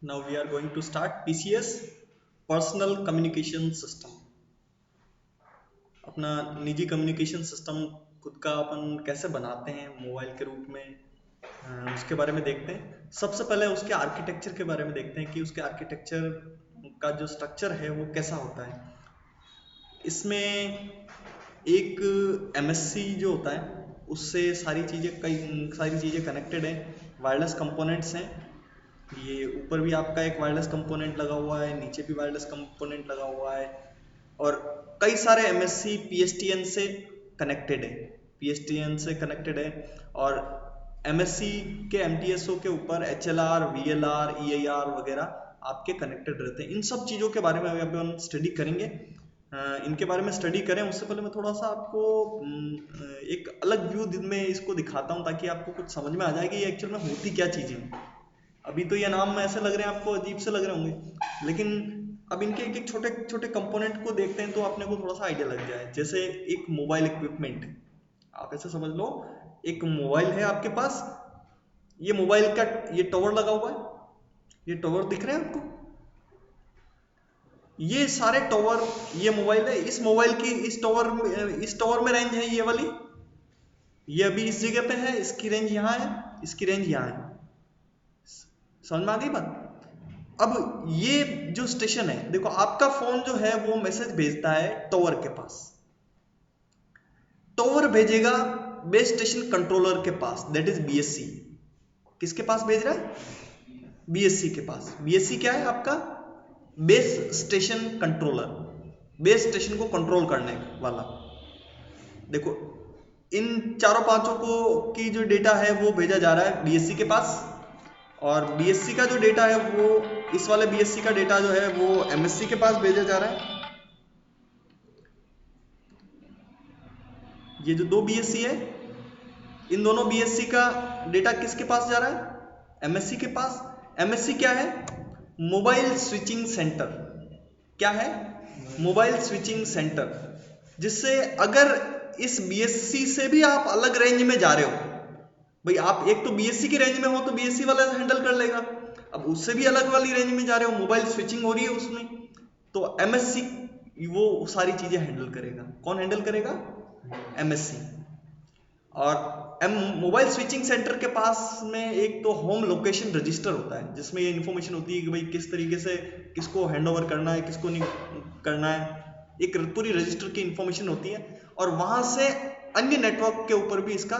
Now we are going to start PCS, personal communication system. अपना निजी communication system खुद का अपन कैसे बनाते हैं मोबाइल के रूप में, उसके बारे में देखते हैं। सबसे पहले उसके आर्किटेक्चर के बारे में देखते हैं कि उसके आर्किटेक्चर का जो स्ट्रक्चर है वो कैसा होता है। इसमें एक MSC जो होता है उससे कई सारी चीज़ें कनेक्टेड हैं, वायरलेस कंपोनेंट्स हैं। ये ऊपर भी आपका एक वायरलेस कंपोनेंट लगा हुआ है, नीचे भी वायरलेस कंपोनेंट लगा हुआ है, और कई सारे MSC PSTN से कनेक्टेड है, और MSC के MTSO के ऊपर HLR, VLR, EIR वगैरह आपके कनेक्टेड रहते हैं। इन सब चीज़ों के बारे में अभी अपन स्टडी करेंगे। इनके बारे में स्टडी करें उससे पहले मैं थोड़ा सा आपको एक अलग व्यू में इसको दिखाता हूँ, ताकि आपको कुछ समझ में आ जाए कि ये एक्चुअल में होती क्या चीज़ें हैं। अभी तो ये नाम ऐसे लग रहे हैं, आपको अजीब से लग रहे होंगे, लेकिन अब इनके एक एक छोटे छोटे कंपोनेंट को देखते हैं तो अपने को थोड़ा सा आइडिया लग जाए। जैसे एक मोबाइल इक्विपमेंट, आप ऐसे समझ लो, एक मोबाइल है आपके पास। ये मोबाइल का ये टावर लगा हुआ है, ये टावर दिख रहे हैं आपको, ये सारे टावर, ये मोबाइल है। इस मोबाइल की इस टावर में रेंज है ये वाली, ये अभी इस जगह पे है, इसकी रेंज यहाँ है, इसकी रेंज यहाँ है। समझ में आ गई बात। अब ये जो स्टेशन है, देखो आपका फोन जो है वो मैसेज भेजता है टावर के पास, टावर भेजेगा बेस स्टेशन कंट्रोलर के पास, दैट इज BSC। किसके पास भेज रहा है? BSC के पास। BSC क्या है आपका? Base station controller, base station को कंट्रोल करने वाला। देखो इन चारों पांचों को की जो डेटा है वो भेजा जा रहा है BSC के पास, और BSC का जो डेटा है वो, इस वाले BSC का डेटा जो है वो MSC के पास भेजा जा रहा है। ये जो दो BSC है, इन दोनों BSC का डेटा किसके पास जा रहा है? MSC के पास। MSC क्या है? Mobile switching centre. क्या है? Mobile switching centre. जिससे अगर इस BSC से भी आप अलग रेंज में जा रहे हो, भाई आप एक तो BSC की रेंज में हो तो BSC वाला हैंडल कर लेगा, अब उससे भी अलग वाली रेंज में जा रहे हो, मोबाइल स्विचिंग हो रही है उसमें, तो MSC वो सारी चीजें हैंडल करेगा। कौन हैंडल करेगा? MSC। और मोबाइल स्विचिंग सेंटर के पास में एक तो होम लोकेशन रजिस्टर होता है, जिसमें ये इन्फॉर्मेशन होती है कि भाई किस तरीके से किसको हैंड ओवर करना है, किसको नहीं करना है। एक पूरी रजिस्टर की इन्फॉर्मेशन होती है, और वहां से अन्य नेटवर्क के ऊपर भी इसका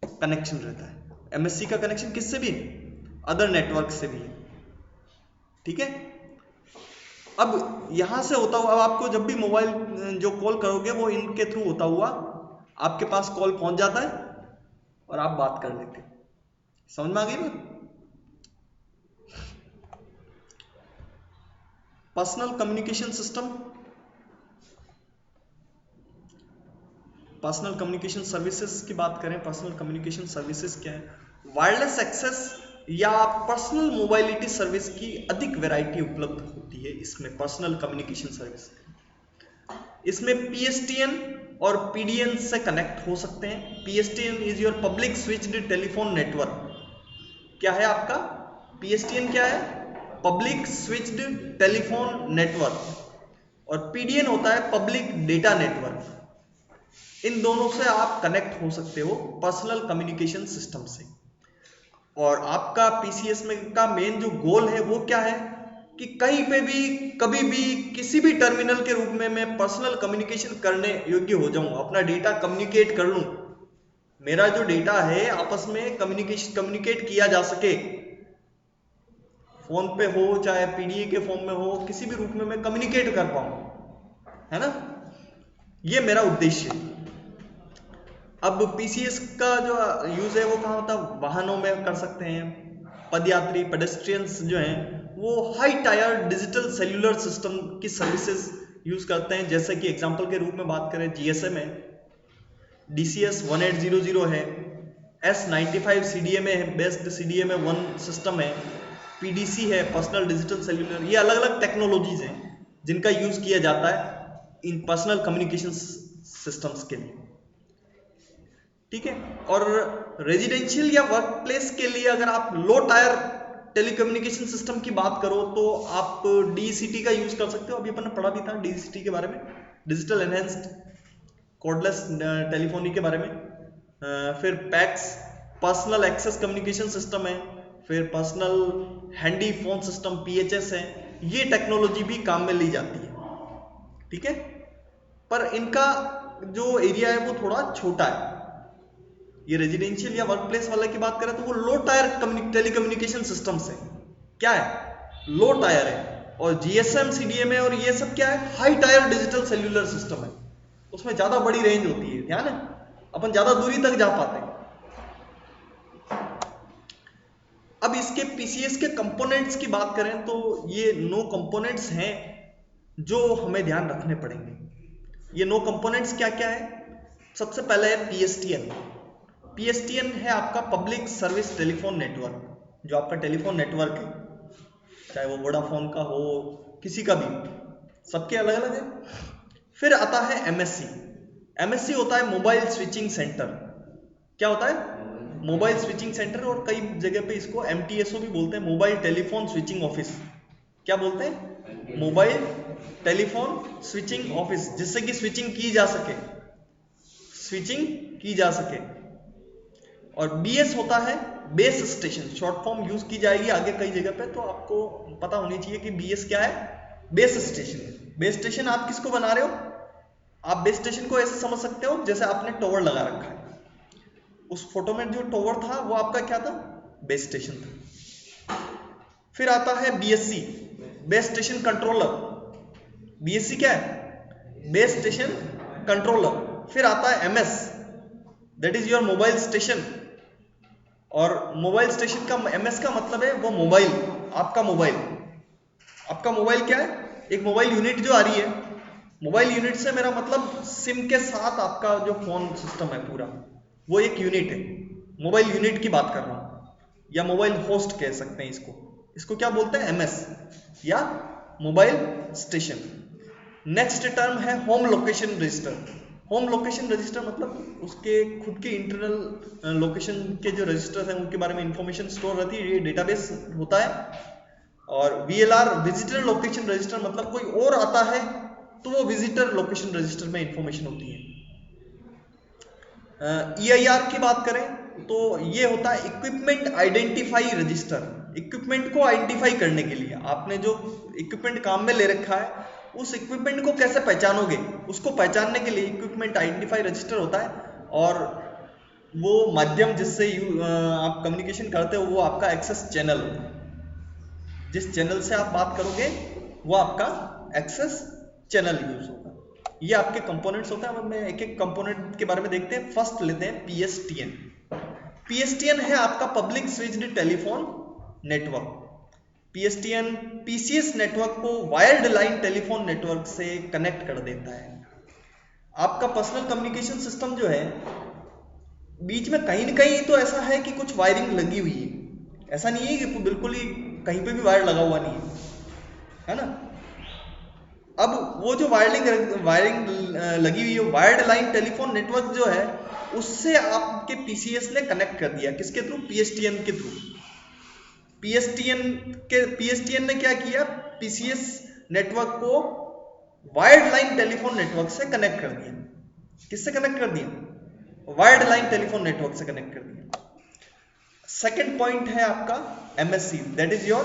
कनेक्शन रहता है। MSC का कनेक्शन किससे भी? अदर नेटवर्क से भी। ठीक है। अब यहां से होता हुआ, अब आपको जब भी मोबाइल जो कॉल करोगे वो इनके थ्रू होता हुआ आपके पास कॉल पहुंच जाता है, और आप बात कर लेते। समझ में आ गई बात? Personal communication system, personal communication services की बात करें, पर्सनल कम्युनिकेशन सर्विसेज क्या है? वायरलेस एक्सेस या पर्सनल मोबाइलिटी सर्विस की अधिक वैरायटी उपलब्ध होती है इसमें, पर्सनल कम्युनिकेशन सर्विस। इसमें PSTN और PDN से कनेक्ट हो सकते हैं। PSTN is your public switched telephone network. क्या है आपका? PSTN क्या है? पब्लिक स्विच्ड टेलीफोन नेटवर्क, और PDN होता है पब्लिक डेटा नेटवर्क। इन दोनों से आप कनेक्ट हो सकते हो पर्सनल कम्युनिकेशन सिस्टम से। और आपका PCS में का मेन जो गोल है वो क्या है कि कहीं पे भी, कभी भी, किसी भी टर्मिनल के रूप में मैं पर्सनल कम्युनिकेशन करने योग्य हो जाऊं, अपना डेटा कम्युनिकेट कर लूं, मेरा जो डेटा है आपस में कम्युनिकेट किया जा सके, फोन पे हो चाहे PDA के फॉर्म में हो, किसी भी रूप में मैं कम्युनिकेट कर पाऊं, है ना? ये मेरा उद्देश्य है। अब PCS का जो यूज है वो कहाँ होता है? वाहनों में कर सकते हैं। पदयात्री, पेडेस्ट्रियंस जो हैं वो high tyre digital cellular system की सर्विसेज यूज करते हैं। जैसे कि एग्जांपल के रूप में बात करें, GSM है, DCS 1800 है, S95 CDMA है, बेस्ट CDMA 1 सिस्टम है, PDC है, पर्सनल डिजिटल सेल्यूलर। ये अलग अलग टेक्नोलॉजीज हैं जिनका यूज किया जाता है इन पर्सनल कम्युनिकेशन सिस्टम्स के लिए। ठीक है। और रेजिडेंशियल या वर्क प्लेस के लिए अगर आप लो टायर टेलीकम्युनिकेशन सिस्टम की बात करो तो आप DECT का यूज कर सकते हो, अभी अपन ने पढ़ा भी था DECT के बारे में, डिजिटल एनहेंस्ड कॉर्डलेस टेलीफोनी के बारे में। फिर PACS personal access communication system है, फिर personal handy phone system PHS है। ये टेक्नोलॉजी भी काम में ली जाती है, ठीक है, पर इनका जो एरिया है वो थोड़ा छोटा है। ये रेजिडेंशियल या वर्क प्लेस वाले की बात करें तो वो लो टायर टेलीकम्युनिकेशन सिस्टम्स है। क्या है? लो टायर है। और GSM CDMA और ये सब क्या है? High tyre digital cellular system है। उसमें ज्यादा बड़ी रेंज होती है, ध्यान है, अपन ज्यादा दूरी तक जा पाते हैं। अब इसके PCS के कंपोनेंट्स की बात करें तो ये 9 कंपोनेंट्स हैं जो हमें ध्यान रखने पड़ेंगे। ये 9 कंपोनेंट्स क्या क्या है? सबसे पहले है PSTN। PSTN है आपका पब्लिक सर्विस टेलीफोन नेटवर्क, जो आपका टेलीफोन नेटवर्क है, चाहे वो वोडाफोन का हो, किसी का भी, सबके अलग अलग है। फिर आता है MSC। MSC होता है मोबाइल स्विचिंग सेंटर। क्या होता है? मोबाइल स्विचिंग सेंटर, और कई जगह पे इसको MTSO भी बोलते हैं, मोबाइल टेलीफोन स्विचिंग ऑफिस। क्या बोलते हैं? मोबाइल टेलीफोन स्विचिंग ऑफिस, जिससे कि स्विचिंग की जा सके, स्विचिंग की जा सके। और BS होता है base station, short form use की जाएगी आगे कई जगह पे, तो आपको पता होनी चाहिए कि BS क्या है? Base station. बेस स्टेशन आप किसको बना रहे हो? आप बेस स्टेशन को ऐसे समझ सकते हो जैसे आपने टॉवर लगा रखा है, उस फोटो में जो टॉवर था वो आपका क्या था? बेस स्टेशन था। फिर आता है BSC, base station controller. BSC क्या है? Base station controller. फिर आता है MS, that is your mobile station. और मोबाइल स्टेशन का MS का मतलब है वो मोबाइल, आपका मोबाइल। आपका मोबाइल क्या है? एक मोबाइल यूनिट जो आ रही है। मोबाइल यूनिट से मेरा मतलब सिम के साथ आपका जो फोन सिस्टम है पूरा, वो एक यूनिट है। मोबाइल यूनिट की बात कर रहा हूं, या मोबाइल होस्ट कह सकते हैं इसको। इसको क्या बोलते हैं? MS या मोबाइल स्टेशन। नेक्स्ट टर्म है home location register. Home location register मतलब उसके खुद के इंटरनल लोकेशन के जो रजिस्टर्स हैं उनके बारे में इंफॉर्मेशन स्टोर रहती है, ये डेटाबेस होता है। और VLR विजिटर लोकेशन रजिस्टर मतलब कोई और आता है तो वो विजिटर लोकेशन रजिस्टर में इंफॉर्मेशन होती है। EIR की बात करें तो ये होता है इक्विपमेंट आइडेंटिफाई रजिस्टर। इक्विपमेंट को आइडेंटिफाई करने के लिए आपने जो इक्विपमेंट काम में ले रखा है, उस इक्विपमेंट को कैसे पहचानोगे, उसको पहचानने के लिए इक्विपमेंट आइडेंटिफाई रजिस्टर होता है। और वो माध्यम जिससे आप कम्युनिकेशन करते हो वो आपका एक्सेस चैनल होता है। जिस चैनल से आप बात करोगे वो आपका एक्सेस चैनल यूज होगा। ये आपके कंपोनेंट्स होते हैं। अब मैं एक एक कंपोनेंट के बारे में देखते हैं। फर्स्ट लेते हैं PSTN। PSTN है आपका public switched telephone network. PSTN PCS network को वायर्ड लाइन टेलीफोन नेटवर्क से कनेक्ट कर देता है। आपका पर्सनल कम्युनिकेशन सिस्टम जो है, बीच में कहीं न कहीं तो ऐसा है कि कुछ वायरिंग लगी हुई है, ऐसा नहीं है कि बिल्कुल ही कहीं पे भी वायर लगा हुआ नहीं है ना। अब वो जो वायरिंग लगी हुई है, वायर्ड लाइन टेलीफोन नेटवर्क जो है, उससे आपके PCS ने कनेक्ट कर दिया। किसके थ्रू? PSTN के थ्रू। PSTN ने क्या किया? PCS नेटवर्क को वायर्ड लाइन टेलीफोन नेटवर्क से कनेक्ट कर दिया। किससे कनेक्ट कर दिया? वायर्ड लाइन टेलीफोन नेटवर्क से कनेक्ट कर दिया। सेकंड पॉइंट है आपका MSC, that is your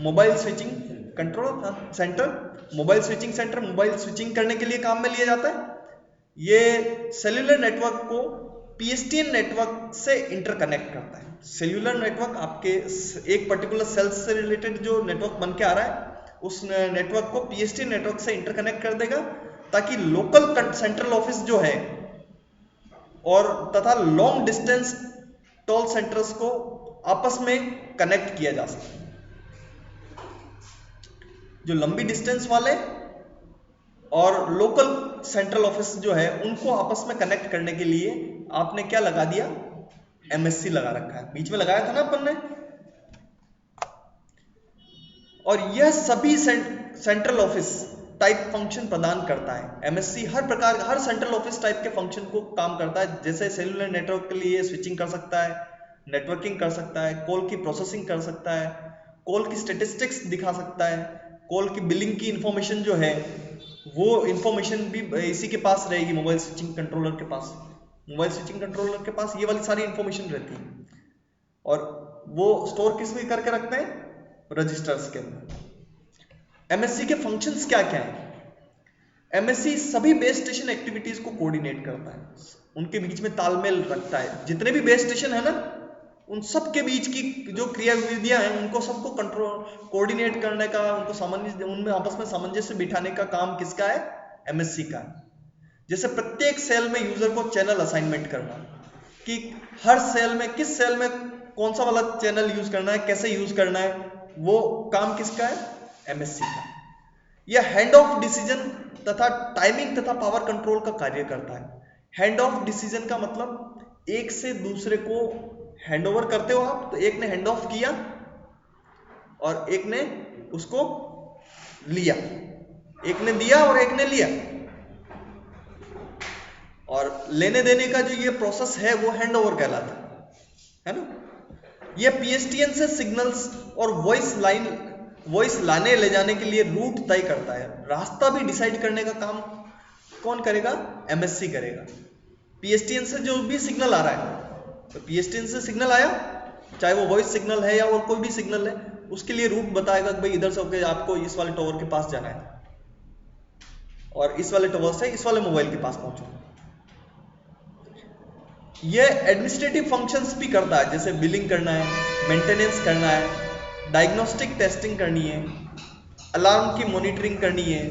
mobile switching control centre. Mobile switching centre mobile switching करने के लिए काम में लिया जाता है। ये सेल्यूलर नेटवर्क को PSTN नेटवर्क से इंटरकनेक्ट करता है। सेल्यूलर नेटवर्क आपके एक पर्टिकुलर सेल से रिलेटेड जो नेटवर्क बन के आ रहा है, उस नेटवर्क को PSTN नेटवर्क से इंटरकनेक्ट कर देगा, ताकि लोकल सेंट्रल ऑफिस जो है और तथा लॉन्ग डिस्टेंस टोल सेंटर्स को आपस में कनेक्ट किया जा सके। जो लंबी डिस्टेंस वाले और लोकल सेंट्रल ऑफिस जो है उनको आपस में कनेक्ट करने के लिए आपने क्या लगा दिया? MSC लगा रखा है। बीच में लगाया था ना अपन ने। और यह सभी सेंट्रल ऑफिस टाइप फंक्शन प्रदान करता है। MSC हर सेंट्रल ऑफिस टाइप के फंक्शन को काम करता है। जैसे सेल्यूलर नेटवर्क के लिए स्विचिंग कर सकता है, नेटवर्किंग कर सकता है, कॉल की प्रोसेसिंग कर सकता है, कॉल की स्टेटिस्टिक्स दिखा सकता है, कॉल की बिलिंग की इंफॉर्मेशन जो है वो इंफॉर्मेशन भी इसी के पास रहेगी, मोबाइल स्विचिंग कंट्रोलर के पास। मोबाइल स्विचिंग कंट्रोलर के पास ये वाली सारी इंफॉर्मेशन रहती है और वो स्टोर किस में करके रखते हैं, रजिस्टर्स के अंदर। एमएससी के फंक्शंस क्या क्या हैं? एमएससी सभी बेस स्टेशन एक्टिविटीज को कोऑर्डिनेट करता है, उनके बीच में तालमेल रखता है। जितने भी बेस स्टेशन है ना, उन सब के बीच की जो क्रियाविधियां हैं उनको सबको कंट्रोल कोऑर्डिनेट करने का, उनको सामंजस्य, उनमें आपस में सामंजस्य बिठाने का काम किसका है, एमएससी का है। जैसे प्रत्येक सेल में यूजर को चैनल असाइनमेंट करना, कि हर सेल में किस सेल में कौन सा वाला चैनल यूज करना है, कैसे यूज करना है, वो काम किसका है, एमएससी का। यह हैंड ऑफ डिसीजन तथा टाइमिंग तथा पावर कंट्रोल का कार्य करता है। हैंड ऑफ डिसीजन का मतलब एक से दूसरे को हैंड ओवर करते हो आप, तो एक ने हैंड ऑफ किया और एक ने उसको लिया, एक ने दिया और एक ने लिया, और लेने देने का जो ये प्रोसेस है वो हैंड ओवर कहलाता है ना। ये पीएसटीएन से सिग्नल्स और वॉइस लाने ले जाने के लिए रूट तय करता है। रास्ता भी डिसाइड करने का काम कौन करेगा, एमएससी करेगा। पीएसटीएन से जो भी सिग्नल आ रहा है, तो पीएसटीएन से सिग्नल आया, चाहे वो वॉइस सिग्नल है या और कोई भी सिग्नल है, उसके लिए रूट बताएगा कि भाई इधर से होकर आपको इस वाले टावर के पास जाना है और इस वाले टावर से इस वाले मोबाइल के पास पहुंचो। ये एडमिनिस्ट्रेटिव फंक्शंस भी करता है, जैसे बिलिंग करना है, मेंटेनेंस करना है, डायग्नोस्टिक टेस्टिंग करनी है, अलार्म की मॉनिटरिंग करनी है।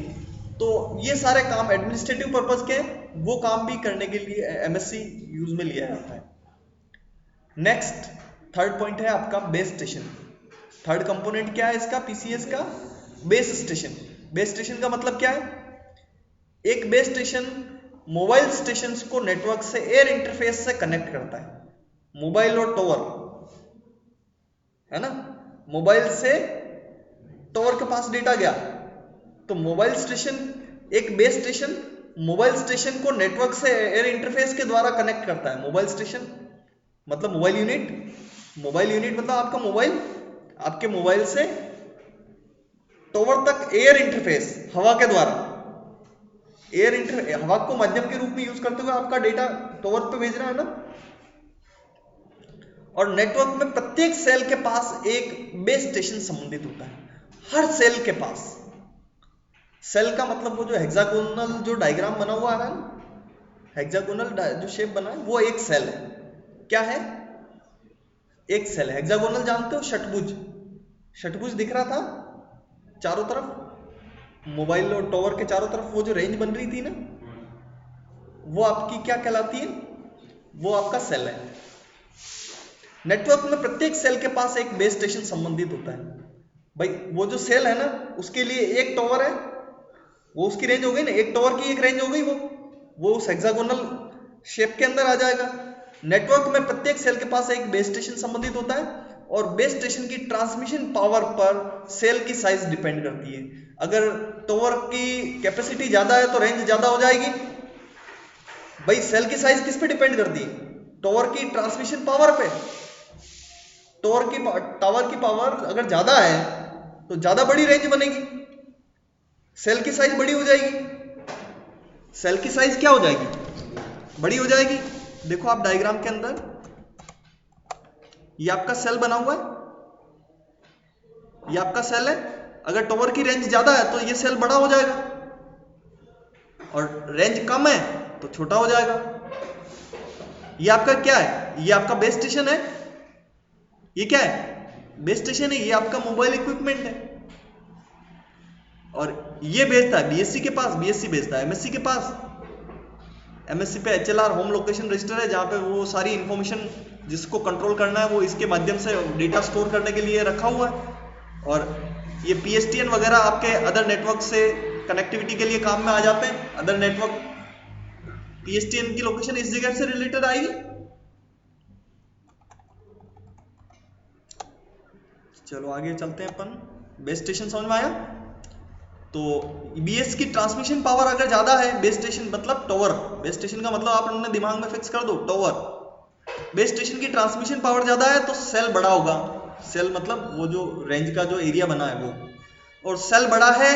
तो ये सारे काम एडमिनिस्ट्रेटिव पर्पस के, वो काम भी करने के लिए एमएससी यूज में लिया जाता है। नेक्स्ट थर्ड पॉइंट है आपका बेस स्टेशन। थर्ड कंपोनेंट क्या है इसका, पीसीएस का, बेस स्टेशन। बेस स्टेशन का मतलब क्या है, एक बेस स्टेशन मोबाइल स्टेशंस को नेटवर्क से एयर इंटरफेस से कनेक्ट करता है। मोबाइल और टावर है ना, मोबाइल से टावर के पास डेटा गया, तो मोबाइल स्टेशन, एक बेस स्टेशन मोबाइल स्टेशन को नेटवर्क से एयर इंटरफेस के द्वारा कनेक्ट करता है। मोबाइल स्टेशन मतलब मोबाइल यूनिट, मोबाइल यूनिट मतलब आपका मोबाइल, आपके मोबाइल से टावर तक एयर इंटरफेस, हवा के द्वारा हवा को माध्यम के रूप में यूज करते हुए आपका डेटा टावर पे भेज रहा है ना। और नेटवर्क में प्रत्येक सेल के पास एक बेस स्टेशन संबंधित होता है, हर सेल के पास। सेल का मतलब वो जो हेक्सागोनल जो डायग्राम बना हुआ आ रहा है ना, हेक्सागोनल जो शेप बना है वो एक सेल है। क्या है, एक सेल है। हेक्सागोनल जानते हो, षटभुज, षटभुज दिख रहा था चारों तरफ, मोबाइल और टावर के चारों तरफ वो जो रेंज बन रही थी ना, वो आपकी क्या कहलाती है, वो आपका सेल है। नेटवर्क में प्रत्येक सेल के पास एक बेस स्टेशन संबंधित होता है। भाई वो जो सेल है ना, उसके लिए एक टावर है, वो उसकी रेंज हो गई ना, एक टावर की एक रेंज हो गई, वो उस हेक्सागोनल शेप के अंदर आ जाएगा। नेटवर्क में प्रत्येक सेल के पास एक बेस स्टेशन संबंधित होता है और बेस स्टेशन की ट्रांसमिशन पावर पर सेल की साइज डिपेंड करती है। अगर टावर की कैपेसिटी ज्यादा है तो रेंज ज्यादा हो जाएगी। भाई सेल की साइज किस पे डिपेंड करती है, टावर की ट्रांसमिशन पावर पे। टावर की पावर अगर ज्यादा है तो ज्यादा बड़ी रेंज बनेगी, सेल की साइज बड़ी हो जाएगी। सेल की साइज क्या हो जाएगी, बड़ी हो जाएगी। देखो आप डायग्राम के अंदर, ये आपका सेल बना हुआ है, ये आपका सेल है। अगर टावर की रेंज ज्यादा है तो ये सेल बड़ा हो जाएगा और रेंज कम है तो छोटा हो जाएगा। ये आपका क्या है, ये आपका बेस स्टेशन है। ये क्या है, बेस स्टेशन है, ये आपका मोबाइल इक्विपमेंट है। और ये भेजता है बीएससी के पास, बीएससी भेजता है एमएससी के पास। एमएससी पे एचएलआर होम लोकेशन रजिस्टर है, जहां पे वो सारी इंफॉर्मेशन जिसको कंट्रोल करना है वो इसके माध्यम से डेटा स्टोर करने के लिए रखा हुआ है। और ये पीएसटीएन वगैरह आपके अदर नेटवर्क से कनेक्टिविटी के लिए काम में आ जाते हैं। अदर नेटवर्क पीएसटीएन की लोकेशन इस जगह से रिलेटेड आएगी। चलो आगे चलते हैं अपन। बेस स्टेशन समझ में आया। तो बीएस की ट्रांसमिशन पावर अगर ज्यादा है, बेस स्टेशन मतलब टावर, बेस स्टेशन का मतलब आप अपने दिमाग में फिक्स कर दो, टावर। बेस स्टेशन की ट्रांसमिशन पावर ज़्यादा है तो सेल बड़ा होगा, सेल मतलब वो जो रेंज का जो एरिया बना है वो, और सेल बड़ा है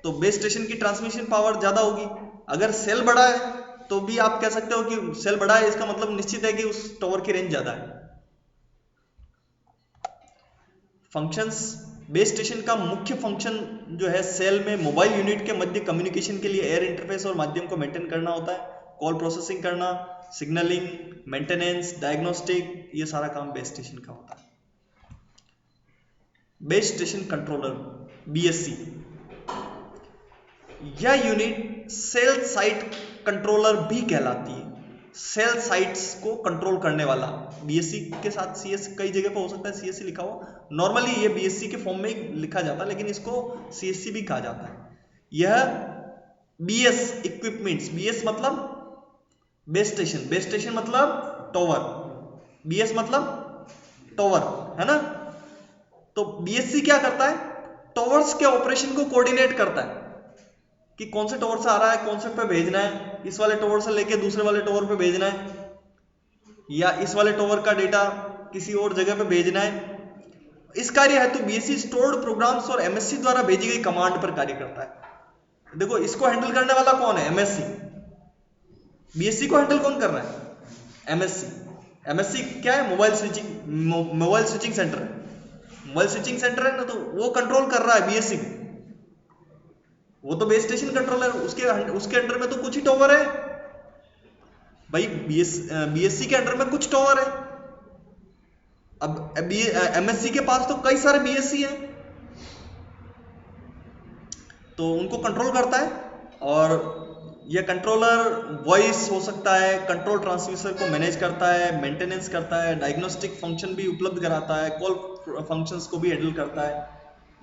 तो बेस स्टेशन की ट्रांसमिशन पावर ज़्यादा होगी। अगर सेल बड़ा है तो भी आप कह सकते हो कि सेल बड़ा है, इसका मतलब निश्चित है कि उस टावर की रेंज ज़्यादा है। फंक्शंस, बेस स्टेशन का मुख्य फंक्शन जो है सेल में मोबाइल यूनिट के मध्य कम्युनिकेशन के लिए एयर इंटरफेस और माध्यम को मेंटेन करना होता है, कॉल प्रोसेसिंग करना, सिग्नलिंग, मेंटेनेंस, डायग्नोस्टिक, ये सारा काम बेस स्टेशन का होता है। बेस स्टेशन कंट्रोलर बीएससी, यह यूनिट सेल साइट कंट्रोलर भी कहलाती है। सेल साइट्स को कंट्रोल करने वाला, बीएससी के साथ सीएस कई जगह पर हो सकता है सीएससी लिखा हो, नॉर्मली ये बीएससी के फॉर्म में ही लिखा जाता है लेकिन इसको सीएससी भी कहा जाता है। यह बीएस इक्विपमेंट्स, बीएस मतलब बेस स्टेशन, बेस स्टेशन मतलब टॉवर, बीएस मतलब टॉवर है ना। तो बीएससी क्या करता है, टॉवर्स के ऑपरेशन को कोऑर्डिनेट करता है कि कौन से टॉवर से आ रहा है, कौन से पे भेजना है, इस वाले टॉवर से लेके दूसरे वाले टॉवर पे भेजना है, या इस वाले टॉवर का डेटा किसी और जगह पे भेजना है। इस कार्य हेतु बीएससी स्टोर्ड प्रोग्राम्स और एमएससी द्वारा भेजी गई कमांड पर कार्य करता है। देखो इसको हैंडल करने वाला कौन है, एमएससी। बीएससी को हैंडल कौन कर रहा है, एमएससी। एमएससी क्या है, मोबाइल स्विचिंग सेंटर है, मोबाइल स्विचिंग सेंटर है ना, तो वो कंट्रोल कर रहा है बीएससी को। वो तो बेस स्टेशन कंट्रोलर, उसके अंडर में तो कुछ ही टॉवर है भाई, बीएससी के अंडर में कुछ टॉवर है। अब एमएससी के पास तो कई सारे बीएससी हैं, तो उनको कंट्रोल करता है। और यह कंट्रोलर वॉइस हो सकता है, कंट्रोल ट्रांसमीटर को मैनेज करता है, मेंटेनेंस करता है, डायग्नोस्टिक फंक्शन भी उपलब्ध कराता है, कॉल फंक्शंस को भी हैंडल करता है।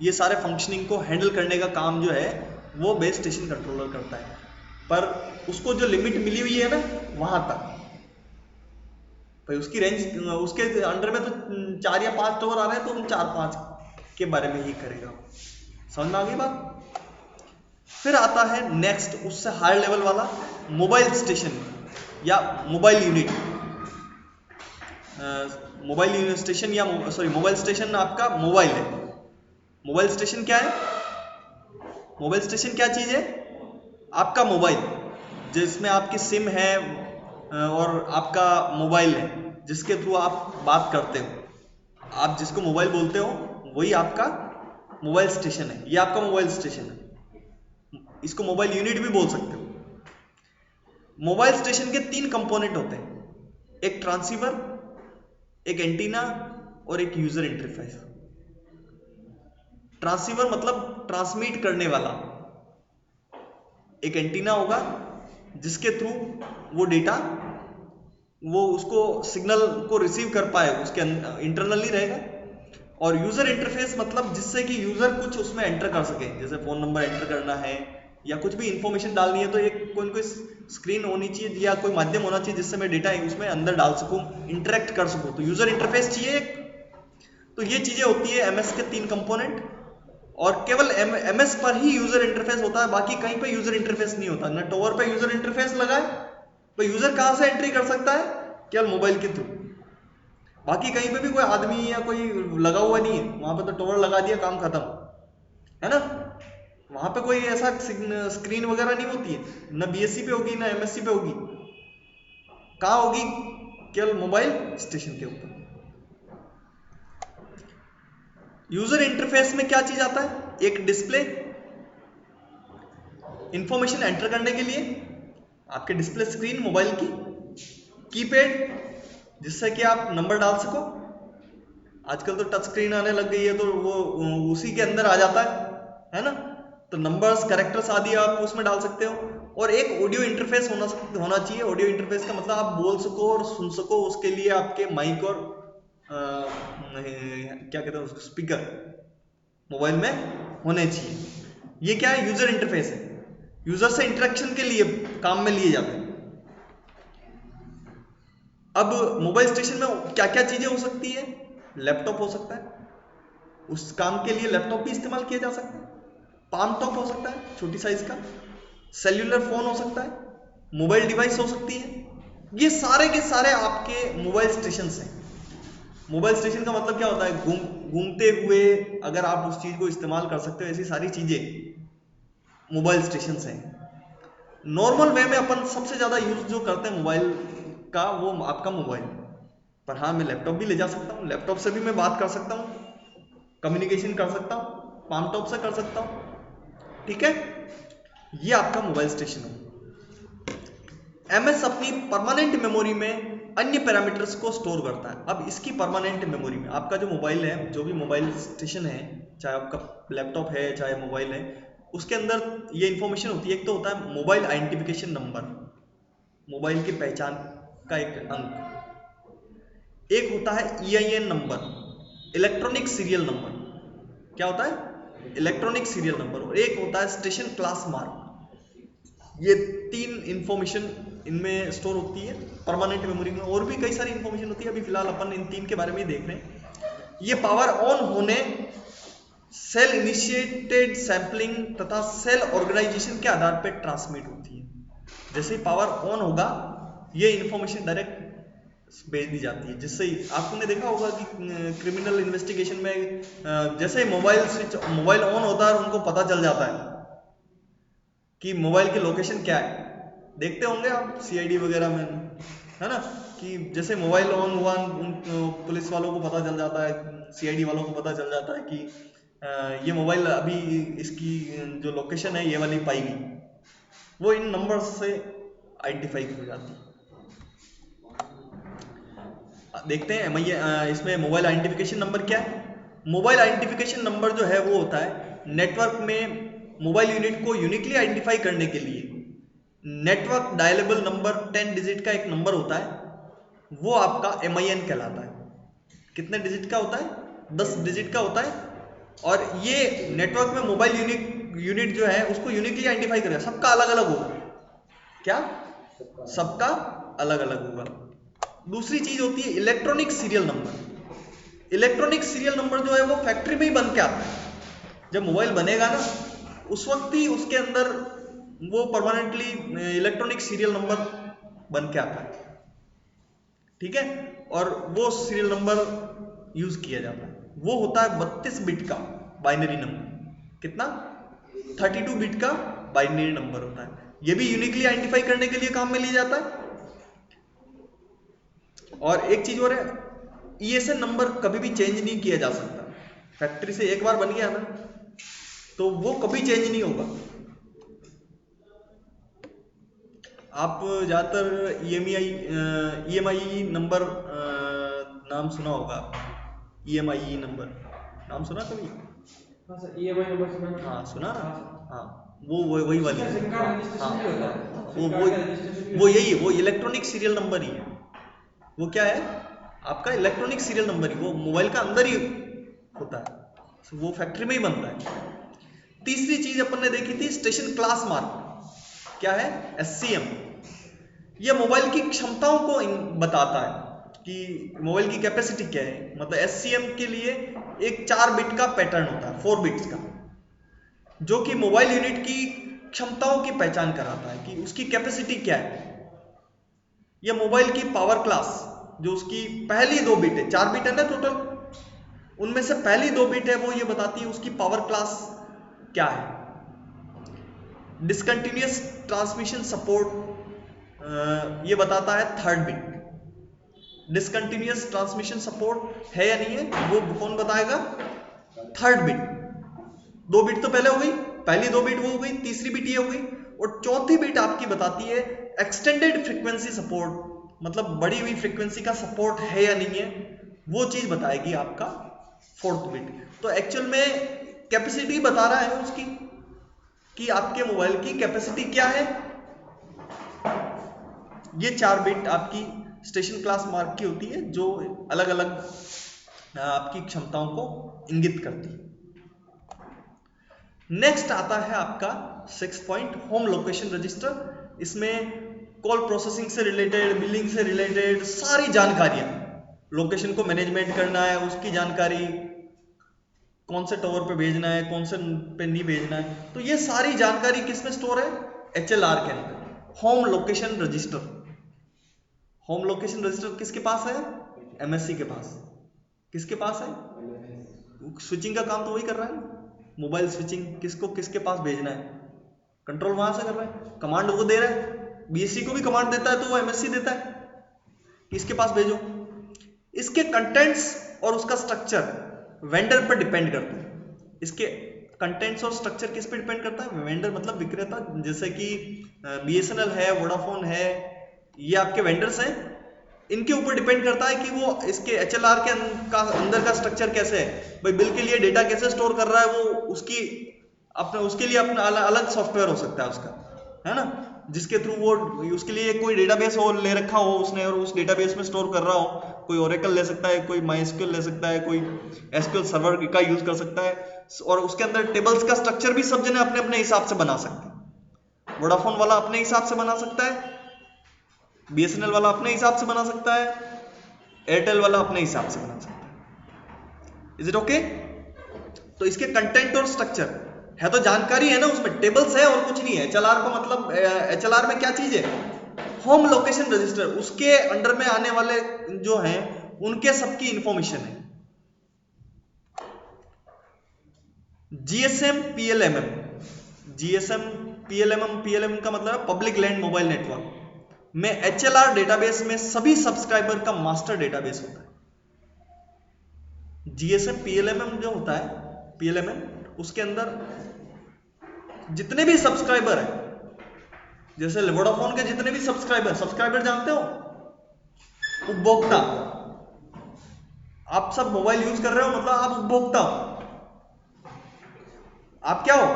ये सारे फंक्शनिंग को हैंडल करने का काम जो है वो बेस स्टेशन कंट्रोलर करता है, पर उसको जो लिमिट मिली हुई है ना वहां तक भाई, उसकी रेंज, उसके अंडर में तो 4 या 5 टावर आ रहे हैं तो उन 4-5 के बारे में ही करेगा। समझ में आ गई बात। फिर आता है नेक्स्ट उससे हायर लेवल वाला, मोबाइल स्टेशन या मोबाइल यूनिट। मोबाइल स्टेशन या मोबाइल स्टेशन आपका मोबाइल है। मोबाइल स्टेशन क्या है, मोबाइल स्टेशन क्या चीज है, आपका मोबाइल जिसमें आपकी सिम है और आपका मोबाइल है जिसके थ्रू आप बात करते हो, आप जिसको मोबाइल बोलते हो वही आपका मोबाइल स्टेशन है। ये आपका मोबाइल स्टेशन है, इसको मोबाइल यूनिट भी बोल सकते हो। मोबाइल स्टेशन के 3 कंपोनेंट होते हैं, एक ट्रांसीवर, एक एंटीना और एक यूजर इंटरफेस। ट्रांसीवर मतलब ट्रांसमिट करने वाला, एक एंटीना होगा जिसके थ्रू वो डेटा, वो उसको सिग्नल को रिसीव कर पाए, उसके इंटरनली रहेगा। और यूजर इंटरफेस मतलब जिससे कि यूजर कुछ उसमें एंटर कर सके, जैसे फोन नंबर एंटर करना है या कुछ भी इंफॉर्मेशन डालनी है तो एक कोई स्क्रीन होनी चाहिए या कोई माध्यम होना चाहिए जिससे मैं डेटा उसमें अंदर डाल सकूं, इंटरेक्ट कर सकूं, तो यूजर इंटरफेस चाहिए एक। तो ये चीजें होती है एमएस के 3 कंपोनेंट, और केवल एमएस पर ही यूजर इंटरफेस होता है, बाकी कहीं पे यूजर इंटरफेस नहीं होता। ना टॉवर पे यूजर इंटरफेस लगा है तो यूजर कहां से एंट्री कर सकता है, केवल मोबाइल के थ्रू। बाकी कहीं पे भी कोई आदमी या कोई लगा हुआ नहीं है, वहां पे तो टॉवर लगा दिया, काम खत्म है ना। वहां पे कोई ऐसा स्क्रीन वगैरह नहीं होती है, ना बीएससी पे होगी ना एमएससी पे होगी। कहां होगी, केवल मोबाइल स्टेशन के ऊपर। यूजर इंटरफेस में क्या चीज आता है, एक डिस्प्ले, इंफॉर्मेशन एंटर करने के लिए आपके डिस्प्ले स्क्रीन मोबाइल की, कीपैड जिससे कि आप नंबर डाल सको, आजकल तो टच स्क्रीन आने लग गई है तो वो उसी के अंदर आ जाता है ना, तो नंबर्स, कैरेक्टर्स आदि आप उसमें डाल सकते हो। और एक ऑडियो इंटरफेस होना चाहिए। ऑडियो इंटरफेस का मतलब आप बोल सको और सुन सको, उसके लिए आपके माइक और क्या कहते हैं उसको, स्पीकर मोबाइल में होने चाहिए। ये क्या है, यूजर इंटरफेस है, यूजर से इंटरेक्शन के लिए काम में लिए जाते हैं। अब मोबाइल स्टेशन में क्या क्या चीजें हो सकती है, लैपटॉप हो सकता है, उस काम के लिए लैपटॉप भी इस्तेमाल किया जा सकता है, पाम टॉप हो सकता है छोटी साइज का, सेल्यूलर फोन हो सकता है, मोबाइल डिवाइस हो सकती है, ये सारे के सारे आपके मोबाइल स्टेशन हैं। मोबाइल स्टेशन का मतलब क्या होता है, घूमते हुए अगर आप उस चीज को इस्तेमाल कर सकते हो, ऐसी सारी चीजें मोबाइल स्टेशन हैं। नॉर्मल वे में अपन सबसे ज्यादा यूज जो करते हैं मोबाइल का, वो आपका मोबाइल। पर हाँ, मैं लैपटॉप भी ले जा सकता हूँ, लैपटॉप से भी मैं बात कर सकता हूँ, कम्युनिकेशन कर सकता हूँ, पाम टॉप से कर सकता हूँ। ठीक है, ये आपका मोबाइल स्टेशन है। एमएस अपनी परमानेंट मेमोरी में अन्य पैरामीटर्स को स्टोर करता है। अब इसकी परमानेंट मेमोरी में आपका जो मोबाइल है, जो भी मोबाइल स्टेशन है, चाहे आपका लैपटॉप है चाहे मोबाइल है, उसके अंदर ये इंफॉर्मेशन होती है। एक तो होता है मोबाइल आइडेंटिफिकेशन नंबर, मोबाइल की पहचान का एक अंक। एक होता है EIN number, electronic serial number. क्या होता है? Electronic serial number. और एक होता है स्टेशन क्लास मार्क। ये तीन इंफॉर्मेशन इनमें स्टोर होती है परमानेंट मेमोरी में। और भी कई सारी इंफॉर्मेशन होती है, अभी फिलहाल अपन इन तीन के बारे में ही देख रहे हैं। ये पावर ऑन होने, सेल इनिशिएटेड सैंपलिंग तथा सेल ऑर्गेनाइजेशन के आधार पर ट्रांसमिट होती है। जैसे ही पावर ऑन होगा, ये इंफॉर्मेशन डायरेक्ट भेज दी जाती है। जिससे आपने देखा होगा कि क्रिमिनल इन्वेस्टिगेशन में जैसे ही मोबाइल ऑन होता है, उनको पता चल जाता है कि मोबाइल की लोकेशन क्या है। देखते होंगे आप CID वगैरह में, है ना, कि जैसे मोबाइल ऑन हुआ, पुलिस वालों को पता चल जाता है, CID वालों को पता चल जाता है कि ये मोबाइल अभी इसकी जो लोकेशन है ये वाली पाई गई। वो इन नंबर से आइडेंटिफाई हो जाती है। देखते हैं इसमें मोबाइल आइडेंटिफिकेशन नंबर क्या है। मोबाइल आइडेंटिफिकेशन नंबर जो है वो होता है नेटवर्क में मोबाइल यूनिट को यूनिकली आइडेंटिफाई करने के लिए नेटवर्क डायलेबल नंबर 10 डिजिट का एक नंबर होता है, वो आपका MIN कहलाता है। कितने डिजिट का होता है? 10 डिजिट का होता है। और ये नेटवर्क में मोबाइल यूनिट जो है उसको यूनिकली आइडेंटिफाई करेगा। सबका अलग अलग होगा। क्या? सबका अलग अलग होगा। दूसरी चीज होती है electronic serial number. Electronic serial number जो है वो फैक्ट्री में ही बन के आता है। जब मोबाइल बनेगा ना, उस वक्त ही उसके अंदर वो परमानेंटली इलेक्ट्रॉनिक सीरियल नंबर बन के आता है। ठीक है, और वो सीरियल नंबर यूज किया जाता है। वो होता है 32 बिट का बाइनरी नंबर। कितना? 32 बिट का बाइनरी नंबर होता है। ये भी यूनिकली आइडेंटिफाई करने के लिए काम में लिया जाता है। और एक चीज और है, ESN नंबर कभी भी चेंज नहीं किया जा सकता। फैक्ट्री से एक बार बन गया ना, तो वो कभी चेंज नहीं होगा। आप ज्यादातर EMI नंबर नाम सुना होगा। EMI नंबर नाम सुना कभी? हाँ सर, EMI नंबर सुना। हाँ सुना ना। हाँ, वो वही वाली है। सिम कार्ड रजिस्ट्रेशन भी होता है। वो यही है, वो इलेक्ट्रॉनिक सीरियल नंबर ही है। वो क्या है? आपका इलेक्ट्रॉनिक सीरियल नंबर ही, वो मोबाइल का अंदर ही होता है, वो फैक्ट्री में ही बनता है। तीसरी चीज अपन ने देखी थी स्टेशन क्लास मार्क। क्या है? SCM। यह मोबाइल की क्षमताओं को बताता है कि मोबाइल की कैपेसिटी क्या है। मतलब SCM के लिए एक 4 बिट का पैटर्न होता है, 4 बिट्स का, जो कि मोबाइल यूनिट की क्षमताओं की पहचान कराता है कि उसकी कैपेसिटी क्या है। यह मोबाइल की पावर क्लास, जो उसकी पहली 2 बिट है, 4 बिट है ना टोटल, उनमें से पहली 2 बिट है, वो ये बताती है उसकी पावर क्लास क्या है। डिसकंटिन्यूअस ट्रांसमिशन सपोर्ट ये बताता है 3rd bit. Discontinuous transmission support है या नहीं है, वो कौन बताएगा? 3rd bit. 2 बिट तो पहले हो गई, पहली 2 बिट वो हो गई, तीसरी बिट ये हो गई। और चौथी बिट आपकी बताती है एक्सटेंडेड फ्रीक्वेंसी सपोर्ट, मतलब बढ़ी हुई फ्रीक्वेंसी का सपोर्ट है या नहीं है, वो चीज बताएगी आपका 4th बिट। तो एक्चुअल में कैपेसिटी बता रहा है उसकी कि आपके मोबाइल की कैपेसिटी क्या है। ये 4 बिट आपकी स्टेशन क्लास मार्क की होती है, जो अलग अलग आपकी क्षमताओं को इंगित करती है। नेक्स्ट आता है आपका 6 पॉइंट होम लोकेशन रजिस्टर। इसमें कॉल प्रोसेसिंग से रिलेटेड, बिलिंग से रिलेटेड सारी जानकारियां, लोकेशन को मैनेजमेंट करना है, उसकी जानकारी, कौन से टावर पे भेजना है, कौन से पे नहीं भेजना है, तो ये सारी जानकारी किसमें स्टोर है? HLR के अंदर, home location register. Home location register किसके पास है? एमएससी के पास। किसके पास है? स्विचिंग का काम तो वही कर रहा है, मोबाइल स्विचिंग किसको किसके पास भेजना है, कंट्रोल वहां से कर रहा है, कमांड वो दे रहा है। बीएससी को भी कमांड देता है तो वो एमएससी देता है कि इसके पास भेजो। इसके कंटेंट्स और उसका स्ट्रक्चर वेंडर पर डिपेंड करता है। इसके कंटेंट्स और स्ट्रक्चर किस पे डिपेंड करता है? वेंडर मतलब विक्रेता, जैसे कि बीएसएनएल है, वोडाफोन है, ये आपके वेंडर्स हैं, इनके ऊपर डिपेंड करता है कि वो इसके एचएलआर के अंदर का स्ट्रक्चर कैसे है, भाई बिल के लिए डेटा कैसे स्टोर कर रहा है, वो उसकी अपना उसके लिए अपना अलग सॉफ्टवेयर हो सकता है उसका, है ना, जिसके थ्रू वो उसके लिए कोई डेटाबेस हो ले रखा हो उसने और उस डेटाबेस में स्टोर कर रहा हो। कोई ओरेकल ले सकता है, कोई माइस्क्यूएल ले सकता है, कोई एसक्यूएल सर्वर का यूज कर सकता है, और उसके अंदर टेबल्स का स्ट्रक्चर भी सब जने अपने अपने हिसाब से बना सकते हैं। वोडाफोन वाला अपने हिसाब से बना सकता है, बीएसएनएल वाला अपने हिसाब से बना सकता है, एयरटेल वाला अपने हिसाब से बना सकता है। Is it okay? तो इसके कंटेंट और स्ट्रक्चर है तो जानकारी है ना, उसमें टेबल्स है और कुछ नहीं है। एचएलआर का मतलब, एचएलआर में क्या चीज है? होम लोकेशन रजिस्टर, उसके अंडर में आने वाले जो हैं उनके सबकी इंफॉर्मेशन है। जीएसएम पीएलएमएम, जीएसएम पीएलएमएम का मतलब है पब्लिक लैंड मोबाइल नेटवर्क में एचएलआर डेटाबेस में सभी सब्सक्राइबर का मास्टर डेटाबेस होता है। जीएसएम पीएलएमएम जो होता है, पीएलएमएम उसके अंदर जितने भी सब्सक्राइबर है, जैसे वोडाफोन के जितने भी सब्सक्राइबर जानते हो, उपभोक्ता, आप सब मोबाइल यूज कर रहे हो मतलब आप उपभोक्ता हो। आप क्या हो?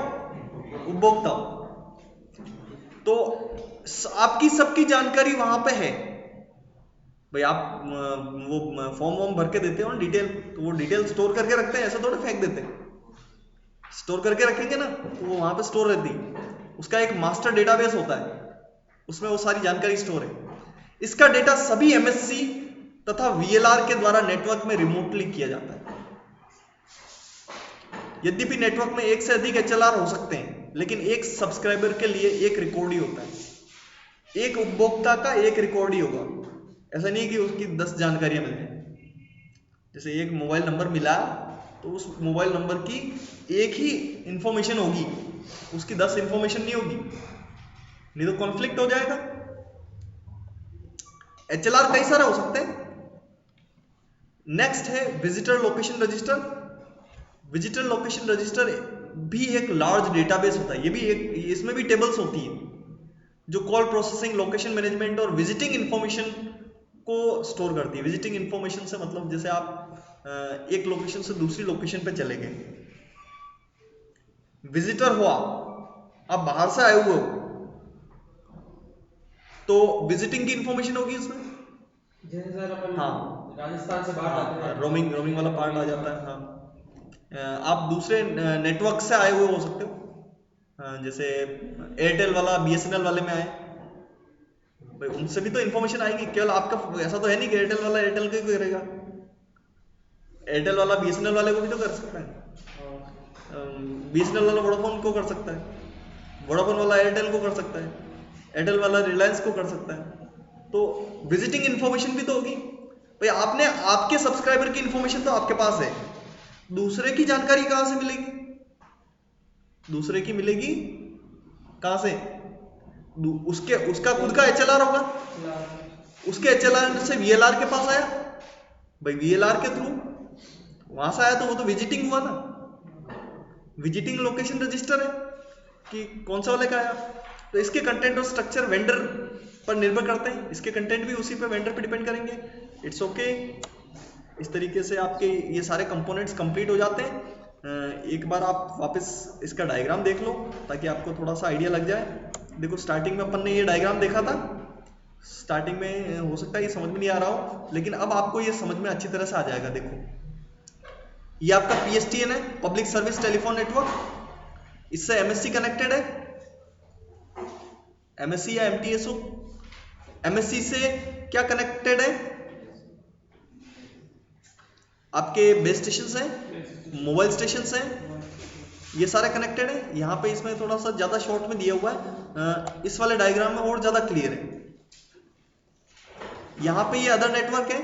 उपभोक्ता हो। तो आपकी सबकी जानकारी वहां पे है भाई। आप वो फॉर्म भर के देते हो डिटेल, तो वो डिटेल स्टोर करके रखते हैं, ऐसा थोड़ा फेंक देते हैं। स्टोर करके रखेंगे ना तो वो वहां पे स्टोर रहती है। उसका एक मास्टर डेटाबेस होता है, उसमें वो सारी जानकारी स्टोर है। इसका डेटा सभी एमएससी तथा वीएलआर के द्वारा नेटवर्क में रिमोटली किया जाता है। यद्यपि नेटवर्क में एक से अधिक एचएलआर हो सकते हैं, लेकिन एक सब्सक्राइबर के लिए एक रिकॉर्ड ही होता है। एक उपभोक्ता का एक रिकॉर्ड ही होगा, ऐसा नहीं कि उसकी 10 जानकारियां मिल जाए। जैसे एक मोबाइल नंबर मिला तो उस मोबाइल नंबर की एक ही इंफॉर्मेशन होगी, उसकी 10 इंफॉर्मेशन नहीं होगी, नहीं तो कॉन्फ्लिक्ट हो जाएगा। एचएलआर कई सारे हो सकते हैं। नेक्स्ट है visitor location register. Visitor location register भी एक लार्ज डेटाबेस होता है। ये भी एक, इसमें भी टेबल्स होती है जो कॉल प्रोसेसिंग, लोकेशन मैनेजमेंट और विजिटिंग इंफॉर्मेशन को स्टोर करती है। विजिटिंग इंफॉर्मेशन से मतलब जैसे आप एक लोकेशन से दूसरी लोकेशन पे चले गए, विजिटर हुआ, आप बाहर से आए हुए हो, तो विजिटिंग की इंफॉर्मेशन होगी उसमें। जैसे सर अपन हाँ, राजस्थान से बाहर जाते हैं, रोमिंग वाला पार्ट आ जाता है। हाँ, आप दूसरे नेटवर्क से आए हुए हो सकते हो, जैसे एयरटेल वाला बीएसएनएल वाले में आए भाई, उनसे भी तो इन्फॉर्मेशन आएगी। केवल आपका ऐसा तो है नहीं कि एयरटेल वाला एयरटेल को ही करेगा, एयरटेल वाला बीएसएनएल वाले को भी तो कर सकता है, बीएसएनएल वाला वोडाफोन को कर सकता है, वोडाफोन वाला एयरटेल को कर सकता है, एयरटेल वाला रिलायंस को कर सकता है। तो विजिटिंग इन्फॉर्मेशन भी तो होगी भाई। आपने आपके सब्सक्राइबर की इन्फॉर्मेशन तो आपके पास है, दूसरे की जानकारी कहां से मिलेगी? दूसरे की मिलेगी कहां से? उसका खुद का एचएलआर होगा, उसके एचएलआर से वीएलआर के पास आया भाई, वीएलआर के थ्रू वहां से आया, तो वो तो विजिटिंग हुआ ना। विजिटिंग लोकेशन रजिस्टर है कि कौन सा वाले का आया। तो इसके कंटेंट और स्ट्रक्चर वेंडर पर निर्भर करते हैं, इसके कंटेंट भी उसी पे वेंडर पे डिपेंड करेंगे। It's okay. इस तरीके से आपके ये सारे कंपोनेंट्स कंप्लीट हो जाते हैं। एक बार आप वापस इसका डायग्राम देख लो ताकि आपको थोड़ा सा आइडिया लग जाए। देखो स्टार्टिंग में अपन ने ये डायग्राम देखा था, स्टार्टिंग में हो सकता है ये समझ में नहीं आ रहा हो, लेकिन अब आपको ये समझ में अच्छी तरह से आ जाएगा। देखो ये आपका पीएसटीएन है, पब्लिक सर्विस टेलीफोन नेटवर्क, इससे एमएससी कनेक्टेड है, एमएससी या एमटीएसओ। एमएससी से क्या कनेक्टेड है? आपके बेस स्टेशन हैं, मोबाइल स्टेशन हैं, ये सारे कनेक्टेड है। यहाँ पे इसमें थोड़ा सा ज्यादा शॉर्ट में दिया हुआ है, इस वाले डायग्राम में और ज्यादा क्लियर है। यहाँ पे ये अदर नेटवर्क है,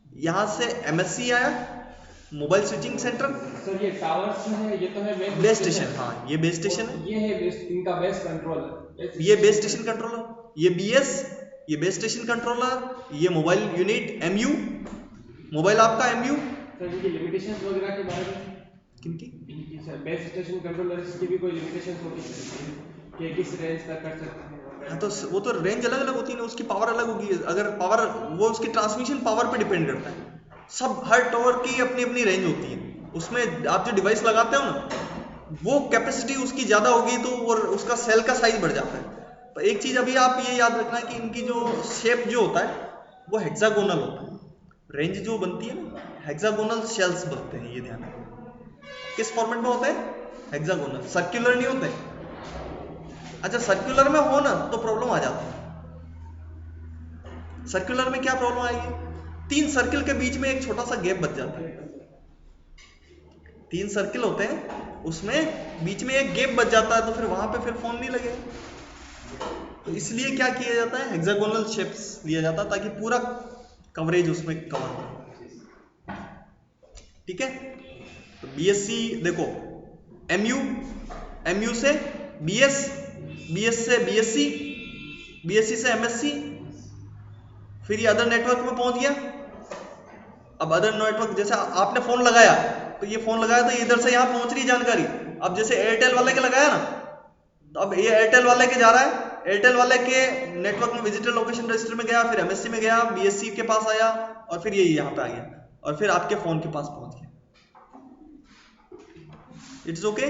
यहाँ से MSC आया, मोबाइल स्विचिंग सेंटर। सर ये टावर्स जो है ये तो है बेस स्टेशन, हाँ ये बेस स्टेशन है, ये है इनका बेस कंट्रोलर, ये बेस स्टेशन कंट्रोलर, ये BS, ये बेस स्टेशन कंट्रोलर, ये मोबाइल यूनिट MU, मोबाइल आपका MU। सर इनकी लिमिटेशंस वगैरह के बारे में किनकी? इनकी सर बेस स्टेशन कंट्रोलर की भी कोई लिमिटेशंस होगी कि किस रेंज तक कर सकते हैं? हाँ तो वो तो रेंज अलग अलग होती है ना, उसकी पावर अलग होगी। अगर पावर, वो उसकी ट्रांसमिशन पावर पे डिपेंड करता है। सब हर टावर की अपनी अपनी रेंज होती है, उसमें आप जो डिवाइस लगाते हो ना, वो कैपेसिटी उसकी ज़्यादा होगी तो वो उसका सेल का साइज बढ़ जाता है। तो एक चीज़ अभी आप ये याद रखना कि इनकी जो शेप जो होता है वो हेक्सागोनल होता है। रेंज जो बनती है ना, हेक्सागोनल शेल्स बनते हैं, ये ध्यान रखना। किस फॉर्मेट में होते हैं? हेक्सागोनल, सर्कुलर नहीं होते। अच्छा सर्कुलर में हो ना तो प्रॉब्लम आ जाती है। सर्कुलर में क्या प्रॉब्लम आएगी? 3 सर्किल के बीच में एक छोटा सा गैप बच जाता है। 3 सर्किल होते हैं, उसमें बीच में एक गैप बच जाता है, तो फिर वहां पे फिर फोन नहीं लगेगा। तो इसलिए क्या किया जाता है, हेक्सागोनल शेप्स लिया जाता है ताकि पूरा कवरेज उसमें कवर हो। ठीक है, तो BSC देखो, MU से BS, BS से BSC, BSC से MSC, फिर ये अदर नेटवर्क में पहुंच गया। अब अदर नेटवर्क, जैसे आपने फोन लगाया तो ये फोन लगाया तो इधर से यहाँ पहुंच रही जानकारी। अब जैसे एयरटेल वाले के लगाया ना, तो अब ये एयरटेल वाले के जा रहा है, एयरटेल वाले के नेटवर्क में विजिटर लोकेशन रजिस्टर में गया, फिर MSC में गया, BSC के पास आया, और फिर ये यहाँ पे आ गया, और फिर आपके फोन के पास पहुंच गया। It's okay.